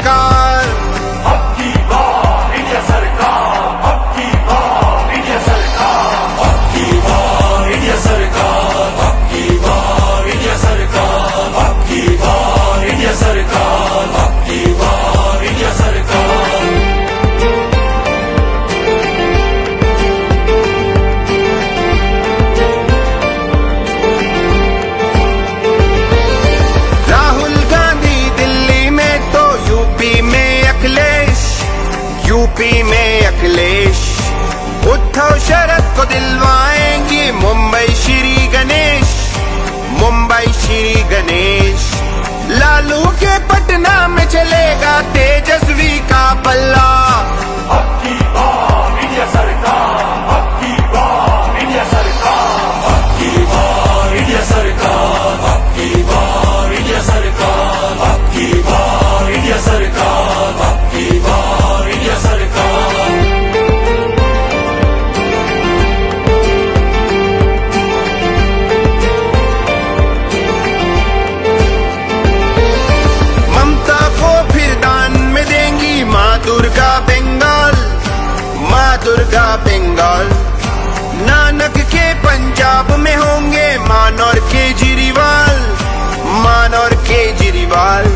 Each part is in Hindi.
सरकार, अब की बार इंडिया सरकार, अब की बार इंडिया सरकार, अब की बार इंडिया सरकार, अब की बार इंडिया सरकार, अब की बार इंडिया सरकार, अब की बार इंडिया सरकार। राहुल गांधी दिल्ली में तो यूपी में अखिलेश, यूपी में अखिलेश, उद्धव शरद को दिलवाएंगे मुंबई श्री गणेश, मुंबई श्री गणेश। लालू के पटना में चलेगा तेजस्वी का पल्ला, अब की बार इंडिया सरकार, अब की बार इंडिया सरकार, अब की बार इंडिया सरकार, अब की बार इंडिया सरकार, अब की बार इंडिया सरकार, अब की बार इंडिया सरकार। ममता को फिर दान में देंगी माँ दुर्गा बंगाल, माँ दुर्गा बंगाल। नानक के पंजाब में होंगे मान और केजरीवाल, मान और केजरीवाल।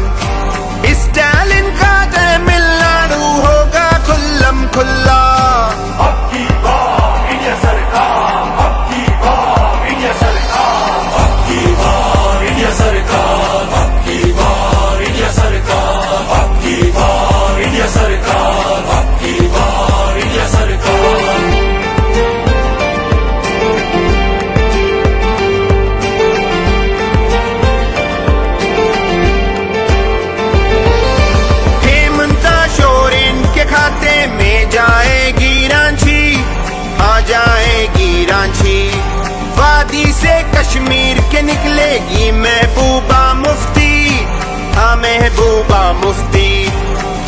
स्टालिन का तमिलनाडु होगा खुल्लम खुल्ला, अब की बार इंडिया सरकार, अब की बार इंडिया सरकार, अब की बार इंडिया सरकार, अब की बार इंडिया सरकार, अब की बार इंडिया सरकार, अब की बार इंडिया सरकार। हेमंता सोरेन के खाते में जाएगी रांची, आ जाएगी रांची। वादी से कश्मीर के निकलेगी महबूबा मुफ्ती, हाँ महबूबा मुफ्ती।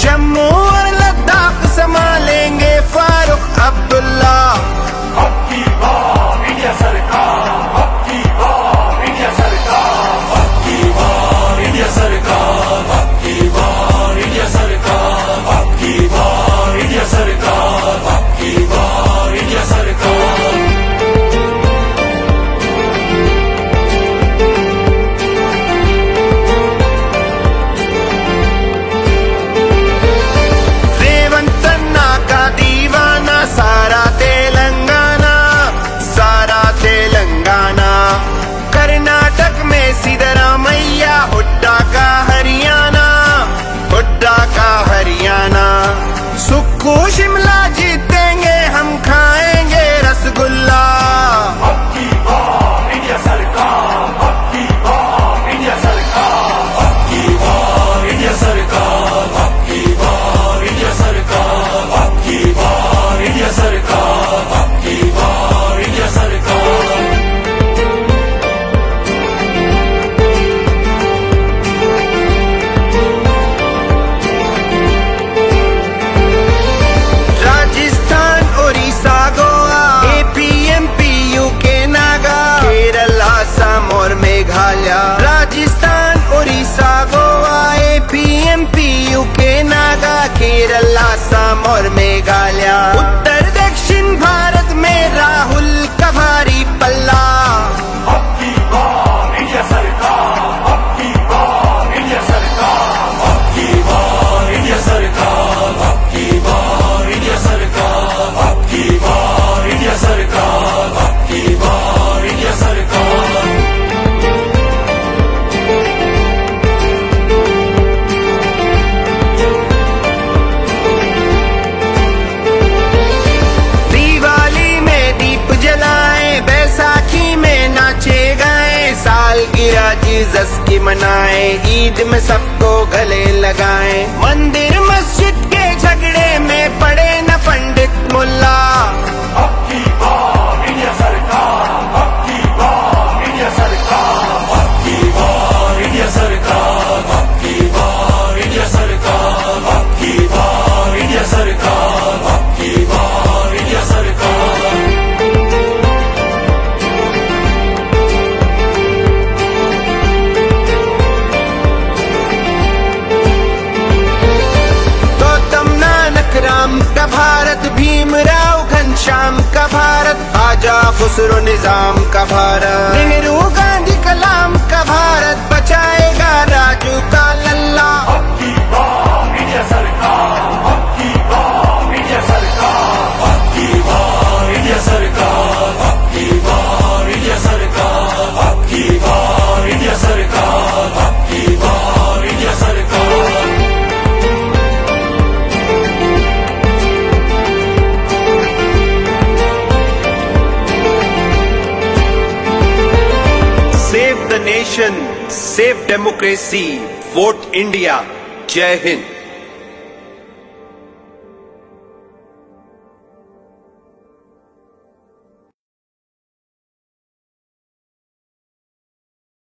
जम्मू और लद्दाख संभालेंगे फारूक अब्दुल्ला, अब की बार इंडिया सरकार, अब की बार इंडिया सरकार, अब की बार इंडिया सरकार, अब की बार इंडिया सरकार, अब की बार इंडिया सरकार, अब की बार इंडिया सरकार। रेवंत अन्ना का दीवाना सारा तेलंगाना, सारा तेलंगाना। कर्नाटक में सिद्धरामैया, हुड्डा का हरियाणा, हुड्डा का हरियाणा। सुक्खू शिमला जीतेंगे हम खाएंगे रसगुल्ला, अब की बार इंडिया सरकार, अब की बार इंडिया सरकार, अब की बार इंडिया सरकार, अब की बार इंडिया सरकार, अब की बार इंडिया सरकार, अब की बार इंडिया सरकार। Rajasthan Orissa Goa AP MP UK Naga Kerala Assam और Meghalaya. Rajasthan Orissa Goa AP MP UK Naga Kerala Assam और मेघालय। उत्तर दक्षिण भारत में राहुल का भारी पल्ला, अब की बार इंडिया सरकार, अब की बार इंडिया सरकार, अब की बार इंडिया सरकार, अब की बार इंडिया सरकार, अब की बार इंडिया सरकार, अब की बार इंडिया सरकार। दिवाली में दीप जलाएं, बैसाखी में नाचे गाएं, सालगिरह जीसस की मनाएं, ईद में सबको गले लगाएं। मंदिर मस्जिद के झगड़े में पड़े न पंडित मुल्ला, अब की बार इंडिया सरकार, अब की बार इंडिया सरकार, अब की बार इंडिया सरकार, अब की बार इंडिया सरकार, अब की बार इंडिया सरकार, अब की बार इंडिया सरकार। भारत, आजा खुसरो निजाम का भारत, नेहरू गांधी कलाम का भारत, बचाएगा राजू का लल्ला। अब की बार इंडिया सरकार, अब की बार इंडिया सरकार, अब की बार इंडिया सरकार, अब की बार इंडिया सरकार, अब की बार इंडिया सरकार, अब की बार इंडिया सरकार। Save the nation, save democracy, vote India. जय हिंद।